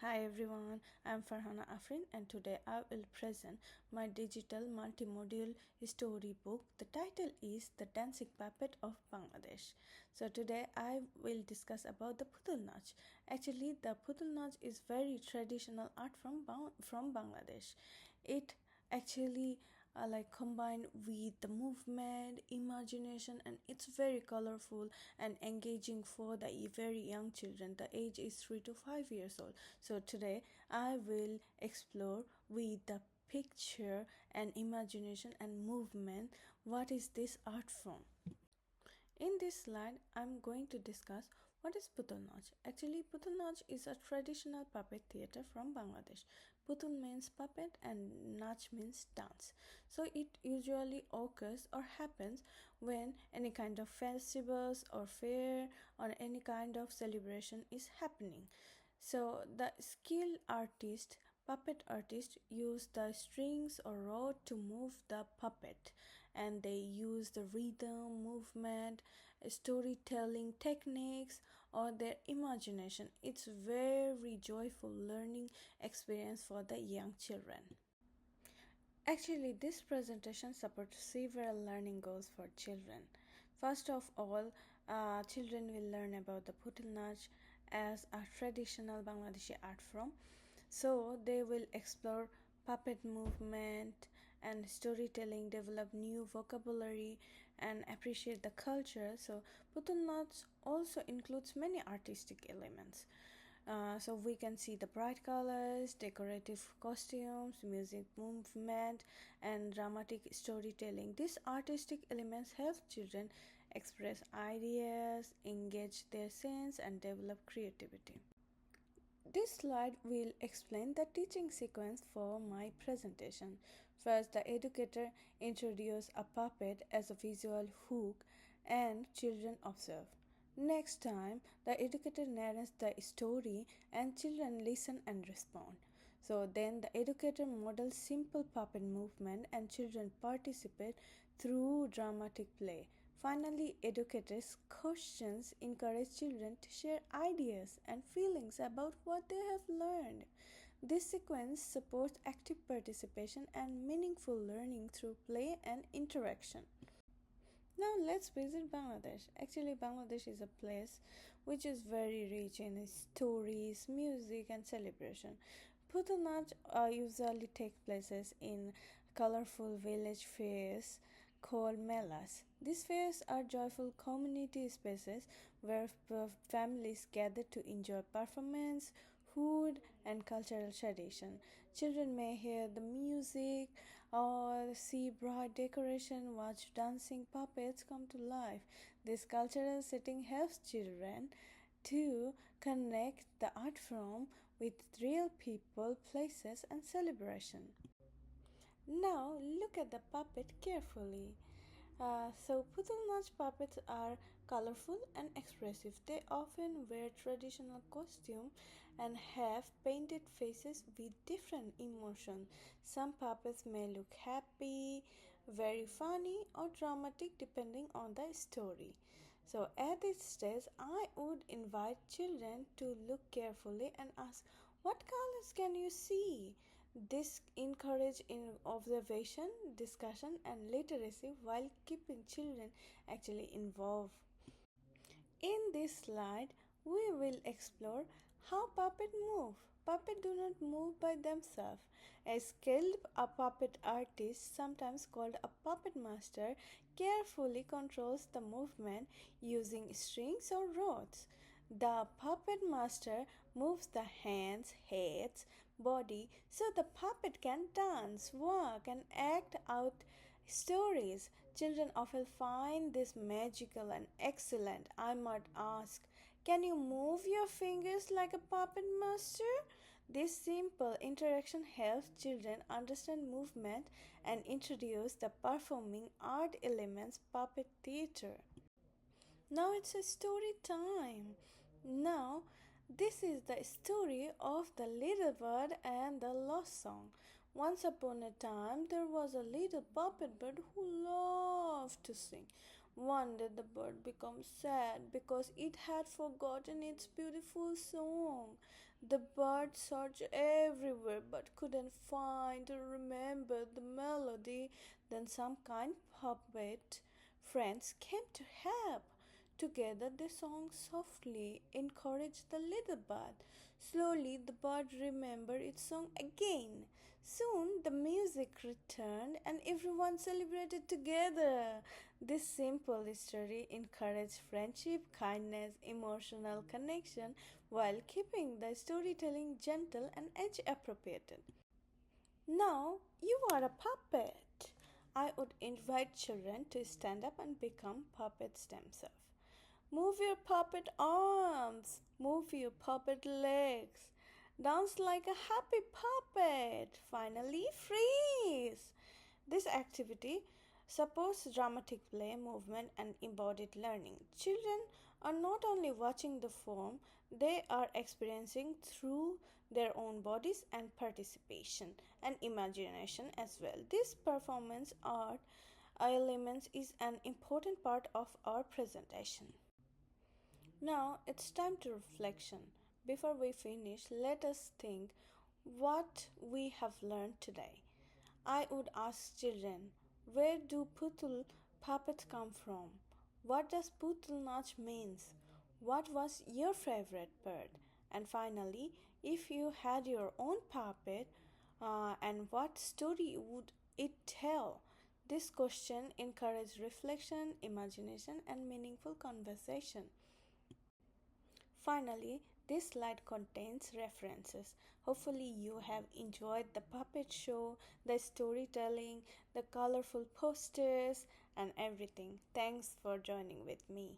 Hi everyone, I'm Farhana Afrin and today I will present my digital multimodal storybook. The title is The Dancing Puppet of Bangladesh. So today I will discuss about the Putul Nach. Actually, the Putul Nach is very traditional art from Bangladesh. It actually combined with the movement, imagination, and it's very colorful and engaging for the very young children. The age is 3 to 5 years old. So today I will explore with the picture and imagination and movement what is this art from. In this slide, I'm going to discuss what is Putul Nach. Actually, Putul Nach is a traditional puppet theater from Bangladesh. Putul means puppet and Nach means dance. So it usually occurs or happens when any kind of festivals or fair or any kind of celebration is happening. So the skilled artist puppet artists use the strings or rod to move the puppet, and they use the rhythm, movement, storytelling techniques, or their imagination. It's very joyful learning experience for the young children. Actually, this presentation supports several learning goals for children. First of all, children will learn about the Putul Nach as a traditional Bangladeshi art form. So they will explore puppet movement and storytelling, develop new vocabulary, and appreciate the culture. So Putul Nach also includes many artistic elements. So we can see the bright colors, decorative costumes, music movement, and dramatic storytelling. These artistic elements help children express ideas, engage their sense, and develop creativity. This slide will explain the teaching sequence for my presentation. First, the educator introduces a puppet as a visual hook and children observe. Next time, the educator narrates the story and children listen and respond. So then the educator models simple puppet movement and children participate through dramatic play. Finally, educators' questions encourage children to share ideas and feelings about what they have learned. This sequence supports active participation and meaningful learning through play and interaction. Now let's visit Bangladesh. Actually, Bangladesh is a place which is very rich in stories, music, and celebration. Putul Nach usually take places in colorful village fairs called melas. These fairs are joyful community spaces where families gather to enjoy performance, food, and cultural tradition. Children may hear the music or see bright decoration, watch dancing puppets come to life. This cultural setting helps children to connect the art form with real people, places, and celebration. Now look at the puppet carefully. So Putul Nach puppets are colorful and expressive. They often wear traditional costume and have painted faces with different emotions. Some puppets may look happy, very funny, or dramatic depending on the story. So at this stage, I would invite children to look carefully and ask, what colors can you see? This encourages in observation, discussion, and literacy while keeping children actually involved. In this slide, we will explore how puppets move. Puppets do not move by themselves. A skilled puppet artist, sometimes called a puppet master, carefully controls the movement using strings or rods. The puppet master moves the hands, heads, body so the puppet can dance, walk, and act out stories. Children often find this magical and excellent. I might ask, can you move your fingers like a puppet master? This simple interaction helps children understand movement and introduce the performing art elements puppet theater. Now it's a story time. Now, this is the story of the little bird and the lost song. Once upon a time, there was a little puppet bird who loved to sing. One day, the bird became sad because it had forgotten its beautiful song. The bird searched everywhere but couldn't find or remember the melody. Then some kind puppet friends came to help. Together they sang softly, encouraged the little bird. Slowly the bird remembered its song again. Soon the music returned and everyone celebrated together. This simple story encouraged friendship, kindness, emotional connection while keeping the storytelling gentle and age appropriate. Now you are a puppet. I would invite children to stand up and become puppets themselves. Move your puppet arms, move your puppet legs, dance like a happy puppet. Finally, freeze. This activity supports dramatic play, movement, and embodied learning. Children are not only watching the form, they are experiencing through their own bodies and participation and imagination as well. This performance art elements is an important part of our presentation. Now it's time to reflection. Before we finish, let us think what we have learned today. I would ask children, where do putul puppets come from? What does putul nach means? What was your favorite bird? And finally, if you had your own puppet, and what story would it tell? This question encourages reflection, imagination, and meaningful conversation. Finally, this slide contains references. Hopefully, you have enjoyed the puppet show, the storytelling, the colorful posters, and everything. Thanks for joining with me.